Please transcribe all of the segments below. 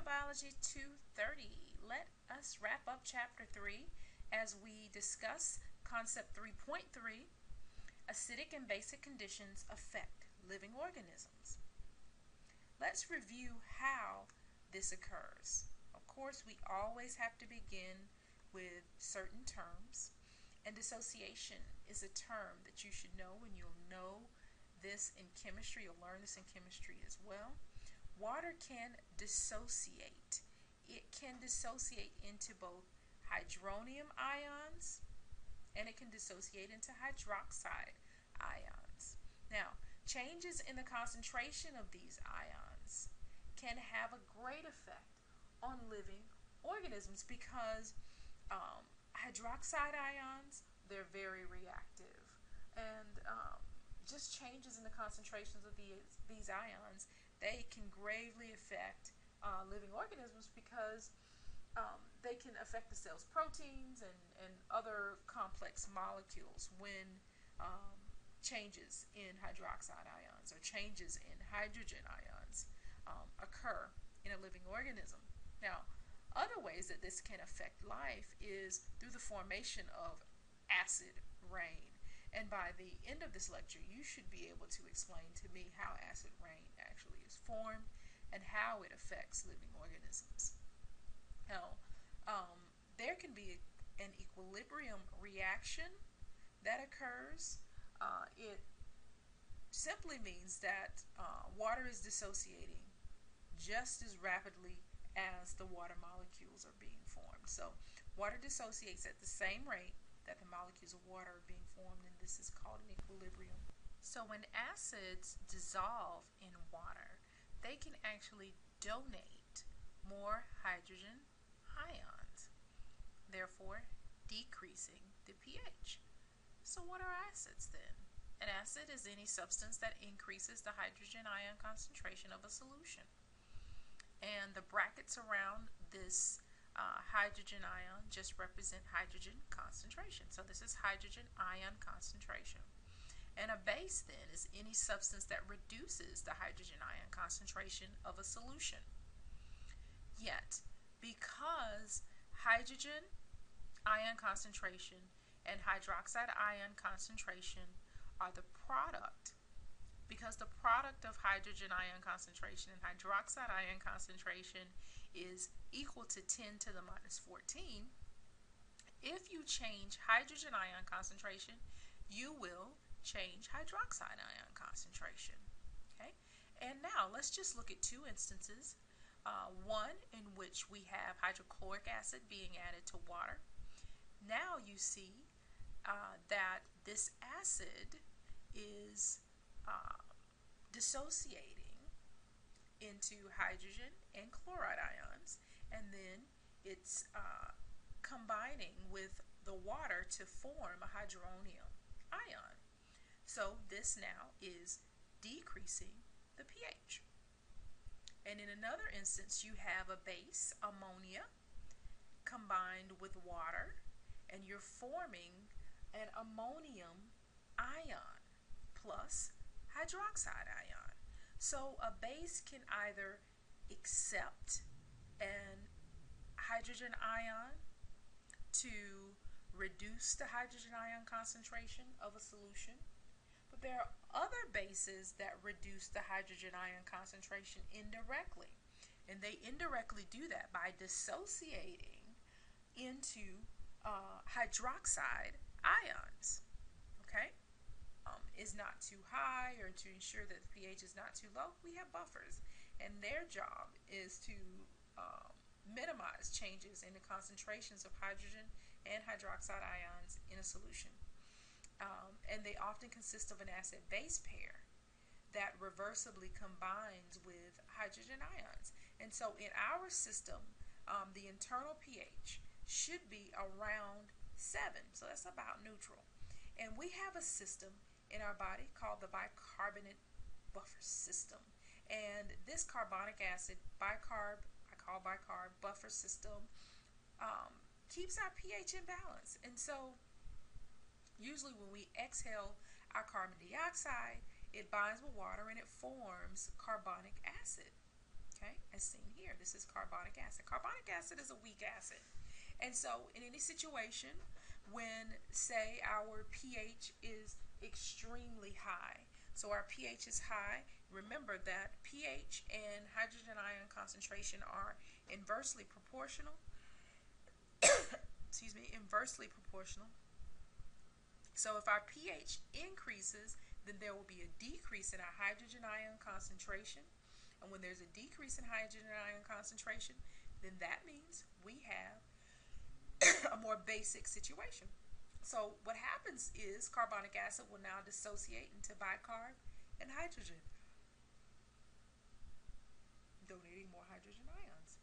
Biology 230. Let us wrap up Chapter 3 as we discuss Concept 3.3, acidic and basic conditions affect living organisms. Let's review how this occurs. Of course, we always have to begin with certain terms, and dissociation is a term that you should know, and you'll know this in chemistry. You'll learn this in chemistry as well. Water can dissociate. It can dissociate into both hydronium ions and it can dissociate into hydroxide ions. Now, changes in the concentration of these ions can have a great effect on living organisms because hydroxide ions, they're very reactive, and just changes in the concentrations of these ions, they can gravely affect living organisms because they can affect the cell's proteins and other complex molecules when changes in hydroxide ions or changes in hydrogen ions occur in a living organism. Now, other ways that this can affect life is through the formation of acid rain. And by the end of this lecture, you should be able to explain to me how acid rain actually is formed and how it affects living organisms. Now, there can be an equilibrium reaction that occurs. It simply means that water is dissociating just as rapidly as the water molecules are being formed. So water dissociates at the same rate that the molecules of water are being formed, and this is called an equilibrium. So when acids dissolve in water, they can actually donate more hydrogen ions, therefore decreasing the pH. So what are acids then? An acid is any substance that increases the hydrogen ion concentration of a solution. And the brackets around this hydrogen ion just represent hydrogen concentration. So this is hydrogen ion concentration. And a base then is any substance that reduces the hydrogen ion concentration of a solution. Yet, because hydrogen ion concentration and hydroxide ion concentration are the product, because the product of hydrogen ion concentration and hydroxide ion concentration is equal to 10 to the minus 14, if you change hydrogen ion concentration, you will change hydroxide ion concentration. Okay? And now let's just look at two instances. One in which we have hydrochloric acid being added to water. Now you see that this acid is dissociating into hydrogen and chloride ions, and then it's combining with the water to form a hydronium ion. So this now is decreasing the pH. And in another instance, you have a base, ammonia, combined with water, and you're forming an ammonium ion plus hydroxide ion. So a base can either accept an hydrogen ion to reduce the hydrogen ion concentration of a solution, but there are other bases that reduce the hydrogen ion concentration indirectly, and they indirectly do that by dissociating into hydroxide ions. Okay? Is not too high, or to ensure that the pH is not too low, we have buffers, and their job is to minimize changes in the concentrations of hydrogen and hydroxide ions in a solution. And they often consist of an acid-base pair that reversibly combines with hydrogen ions. And so in our system, the internal pH should be around 7, so that's about neutral. And we have a system in our body called the bicarbonate buffer system. And this carbonic acid, bicarb, I call bicarb buffer system, keeps our pH in balance. And so usually when we exhale our carbon dioxide, it binds with water and it forms carbonic acid. Okay, as seen here, this is carbonic acid. Carbonic acid is a weak acid. And so in any situation when, say, our pH is extremely high, so our pH is high, remember that pH and hydrogen ion concentration are inversely proportional. Excuse me, inversely proportional. So if our pH increases, then there will be a decrease in our hydrogen ion concentration. And when there's a decrease in hydrogen ion concentration, then that means we have a more basic situation. So what happens is carbonic acid will now dissociate into bicarb and hydrogen, donating more hydrogen ions.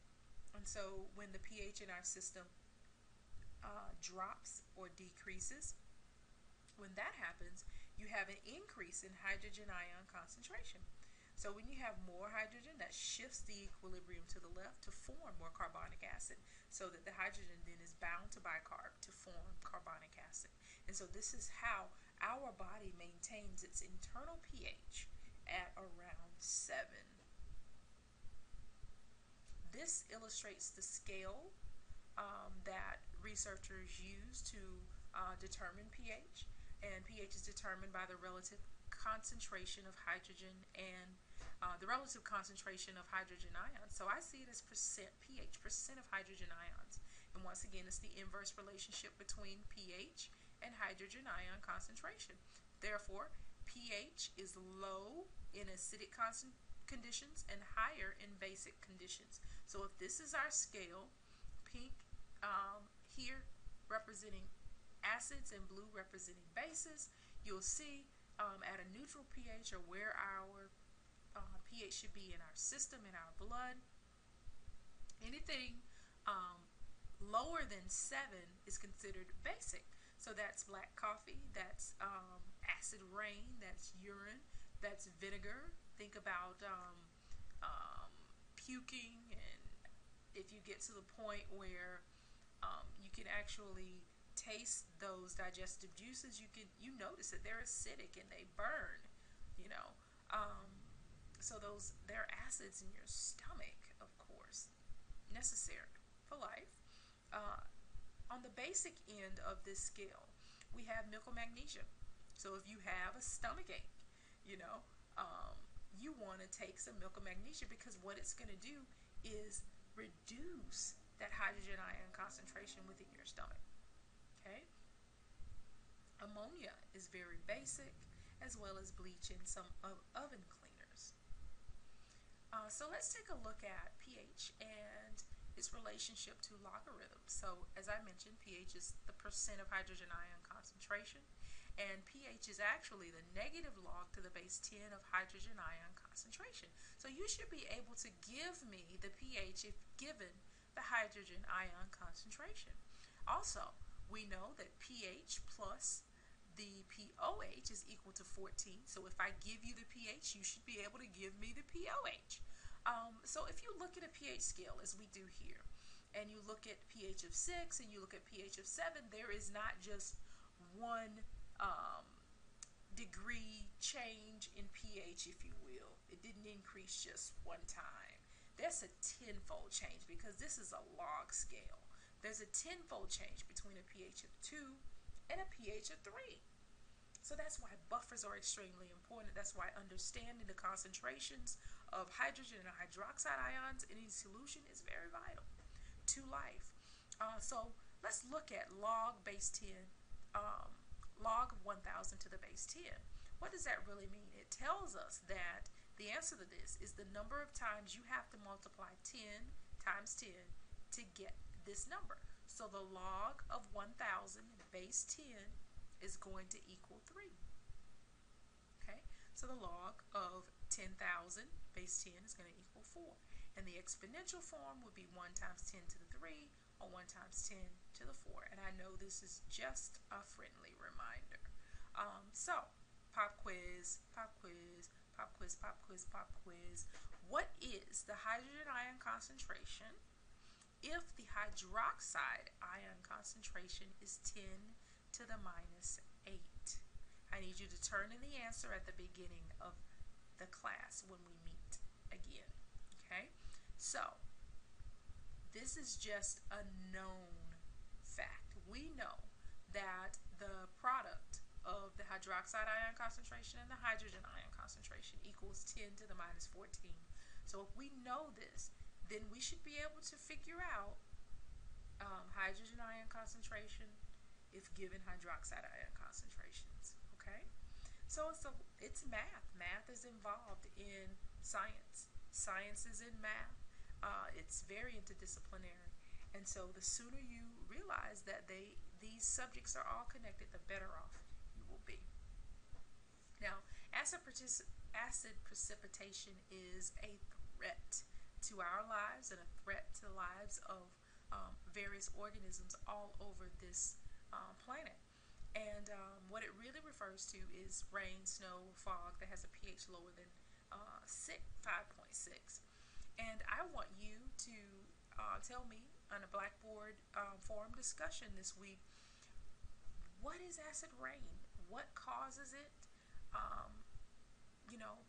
And so when the pH in our system drops or decreases, when that happens, you have an increase in hydrogen ion concentration. So when you have more hydrogen, that shifts the equilibrium to the left to form more carbonic acid, so that the hydrogen then is bound to bicarb to form carbonic acid. And so this is how our body maintains its internal pH at around 7. This illustrates the scale that researchers use to determine pH. And pH is determined by the relative concentration of hydrogen and the relative concentration of hydrogen ions. So I see it as percent, pH, percent of hydrogen ions. And once again, it's the inverse relationship between pH and hydrogen ion concentration. Therefore, pH is low in acidic conditions and higher in basic conditions. So if this is our scale, pink here representing acids and blue representing bases, you'll see at a neutral pH, or where our pH should be in our system, in our blood, anything lower than 7 is considered basic. So that's black coffee, that's acid rain, that's urine, that's vinegar. Think about puking, and if you get to the point where you can actually taste those digestive juices, you notice that they're acidic and they burn, you know. So they're acids in your stomach, of course, necessary for life. On the basic end of this scale, we have milk or magnesia. So if you have a stomach ache, you know, you want to take some milk or magnesia, because what it's going to do is reduce that hydrogen ion concentration within your stomach. Okay? Ammonia is very basic, as well as bleach and some oven cleaners. So let's take a look at pH and its relationship to logarithms. So as I mentioned, pH is the percent of hydrogen ion concentration, and pH is actually the negative log to the base 10 of hydrogen ion concentration. So you should be able to give me the pH if given the hydrogen ion concentration. Also, we know that pH plus the pOH is equal to 14. So if I give you the pH, you should be able to give me the pOH. So if you look at a pH scale, as we do here, and you look at pH of 6 and you look at pH of 7, there is not just one degree change in pH, if you will. It didn't increase just one time. That's a tenfold change, because this is a log scale. There's a tenfold change between a pH of 2 and a pH of 3. So that's why buffers are extremely important. That's why understanding the concentrations of hydrogen and hydroxide ions in a solution is very vital to life. So let's look at log base 10, log of 1,000 to the base 10. What does that really mean? It tells us that the answer to this is the number of times you have to multiply 10 times 10 to get this number. So the log of 1,000 base 10 is going to equal 3. Okay, so the log of 10,000 base 10 is going to equal 4. And the exponential form would be 1 times 10 to the 3, or 1 times 10 to the 4. And I know this is just a friendly reminder. So, pop quiz, pop quiz, pop quiz, pop quiz, pop quiz. What is the hydrogen ion concentration if the hydroxide ion concentration is 10 to the minus 8? I need you to turn in the answer at the beginning of the class when we meet again. Okay? So, this is just a known fact. We know that the product of the hydroxide ion concentration and the hydrogen ion concentration equals 10 to the minus 14. So if we know this, then we should be able to figure out hydrogen ion concentration if given hydroxide ion concentrations. Okay? So it's math. Math is involved in science. Science is in math. It's very interdisciplinary. And so the sooner you realize that these subjects are all connected, the better off you will be. Now, acid precipitation is a threat to our lives and a threat to the lives of various organisms all over this planet. And what it really refers to is rain, snow, fog that has a pH lower than 5.6. And I want you to tell me on a Blackboard forum discussion this week, what is acid rain? What causes it?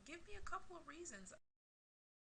Give me a couple of reasons.